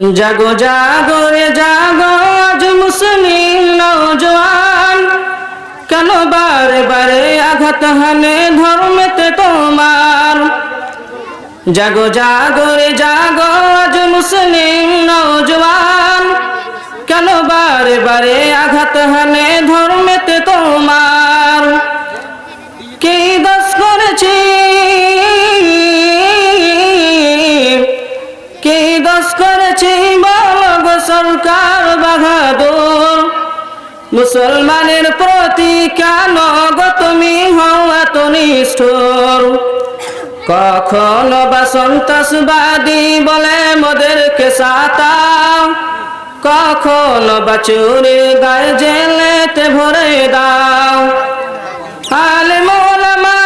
জাগো জাগো রে জাগো আজ মুসলিম নওজোয়ান, কেন বারে বারে আঘাত হানে ধর্মেতে তোমার। জাগো জাগো রে জাগো আজ মুসলিম নওজোয়ান, কেন বারে বারে আঘাত হানে ধর্মেতে তোমার। কি দোষ করেছি, কি দোষ করেছি বলো গো সরকার বাহাদুর। মুসলমানের প্রতি কেন গো তুমি হও এত নিষ্ঠুর। কখনো বা সন্ত্রাসবাদী বলে মোদেরকে সাতাও, কখনো বা চুরির গায়ে জেলেতে ভরে দাও। আলেম ওলামা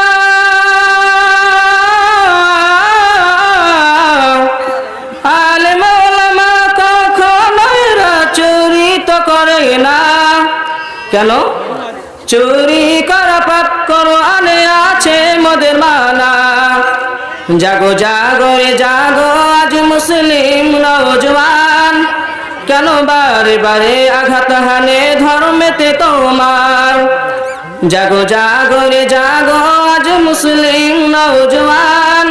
কখনো এরা চুরি তো করে না। কেন? চুরি করা পাপ কোরআনে আছে মোদের মানা। জাগো জাগো রে জাগো আজ মুসলিম নওজোয়ান, কেন বারে বারে আঘাত হানে ধর্মেতে তোমার। জাগো জাগো রে জাগো আজ মুসলিম নওজোয়ান,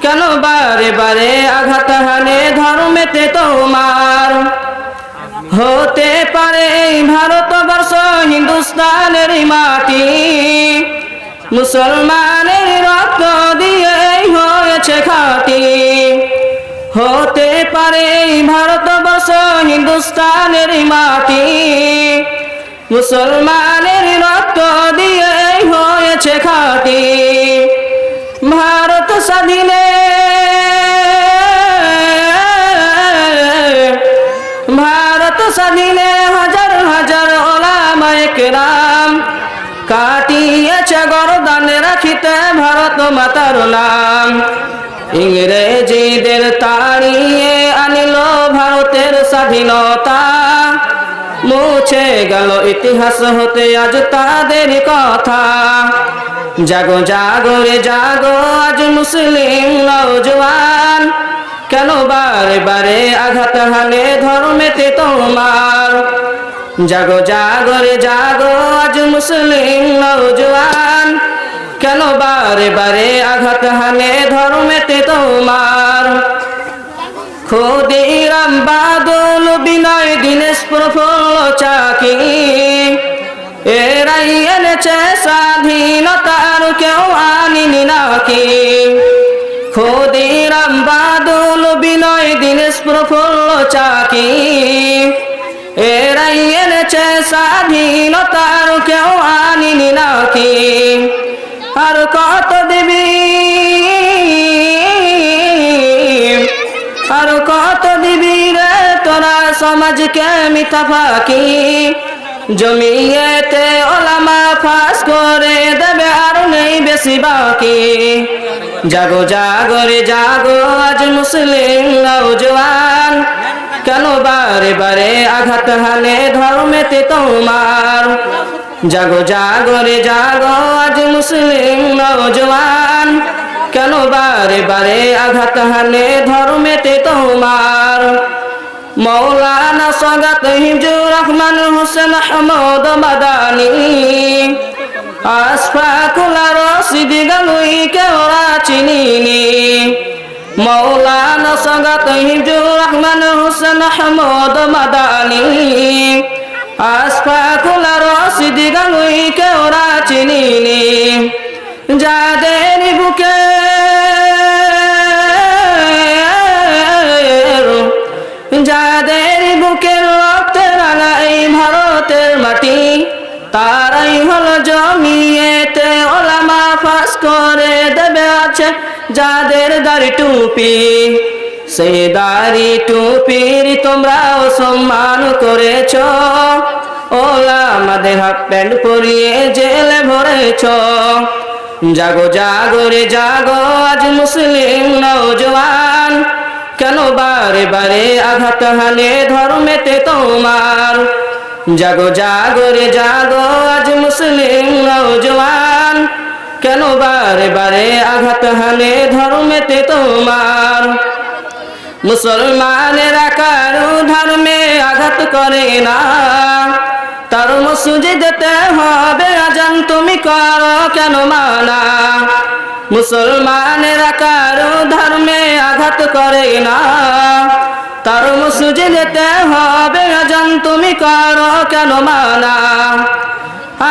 কেন বারে বারে আঘাত হানে ধর্মেতে তোমার। হতে পারে এই ভারতবর্ষ হিন্দুস্তানের মাটি, মুসলমানের রক্ত দিয়ে হয়েছে খাঁটি। হতে পারে এই ভারতবর্ষ হিন্দুস্তানের মাটি, মুসলমানের রক্ত দিয়ে হয়েছে খাঁটি। ভারত স্বাধীনে স্বাধীনে হাজার হাজার ওলামায়ে কেরাম কাটিয়েছে গরদানে রাখিতে ভারত মাতার নাম। ইংরেজিদের তাড়িয়ে আনিল ভারতের স্বাধীনতা, মুছে গেল ইতিহাস হতে আজ তাদের কথা। জাগো জাগো রে জাগো আজ মুসলিম নওজোয়ান, কেন বারে বারে আঘাত হানে ধর্মেতে তোমার। জাগো জাগো রে জাগো আজ মুসলিম নওজোয়ান, কেন বারে বারে আঘাত হানে ধর্মেতে তোমার। ক্ষুদিরাম বাদল বিনয় দীনেশ প্রফুল্ল চাকি, এরাই এনেছে স্বাধীনতার কেউ আনিনি নাকি। ক্ষুদিরাম বাদল বিনয় দীনেশ প্রফুল্ল চাকি, এরাই এনেছে স্বাধীনতার কেউ আনিনি নাকি। আর কত দেবী, আর কত দিবি রে তোরা সমাজকে মিথ্যা ফাঁকি। জমিয়েতে ওলামা ফাঁস করে দেবে আর নেই বেশি বাকি। জাগো জাগো রে জাগো আজ মুসলিম নওজোয়ান, কেন বারে বারে আঘাত হানে ধর্মেতে তোমার। জাগো জাগো রে জাগো আজ মুসলিম নওজোয়ান, কেন বারে বারে আঘাত হানে ধর্মেতে তোমার। মৌলানা সগাত হিজুর রহমান হোসেন আহমদ মাদানী, আশফাকুল রশিদ গালুই কে ওরা চিনিনি। মৌলানা সগাত হিজুর রহমান হোসেন আহমদ মাদানী, আশফাকুল রশিদ গালুই কে ওরা চিনিনি। যাদের বুকে যাদের বুকের রক্তে রাঙা এই ভারতের মাটি, তারাই হলো জমিয়েতে ওলামা ফাঁস করে দেবে আছে যাদের দাড়ি টুপি। সেই দাড়ি টুপির তোমরাও সম্মান করেছ, ওলামাদের হাফ প্যান্ট পরিয়ে জেলে ভরেছ। জাগো জাগো রে জাগো আজ মুসলিম নওজোয়ান, কেন বারে বারে আঘাত হানে ধর্মেতে তোমার। জাগো জাগো রে জাগো আজ মুসলিম নওজোয়ান, কেন বারে বারে আঘাত হানে ধর্মেতে তোমার। মুসলমানের করে না, তার মসজিদেতে হবে আজান, তুমি করো কেন মানা? মুসলমানেরা কারো ধর্মে আঘাত করে না, তার মসজিদেতে হবে আজান, তুমি করো কেন মানা?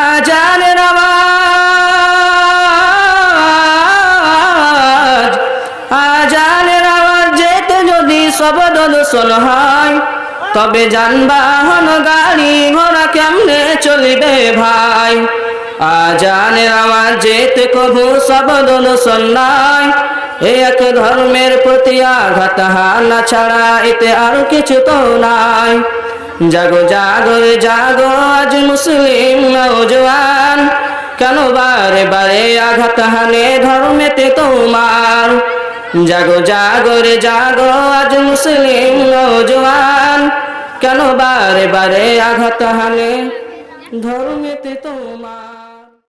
আজানের আওয়াজ, আজানের আওয়াজ যেতে যদি শব্দ দূষণ হয়, তবে যানবাহন গাড়ি ঘোড়া কেমনে চলিবে ভাই? আজানের আওয়াজ যেতে কবু শব্দ দূষণ নাই, এক ধর্মের প্রতি আঘাত হানা ছাড়া এতে আর কিছু তো নাই। জাগো জাগো রে জাগো আজ মুসলিম নওজোয়ান, কেন বারে বারে আঘাত হানে ধর্মেতে তোমার? জাগো জাগো রে জাগো আজ মুসলিম নওজোয়ান, কেন বারে বারে আঘাত হানে ধর্মেতে তোমার?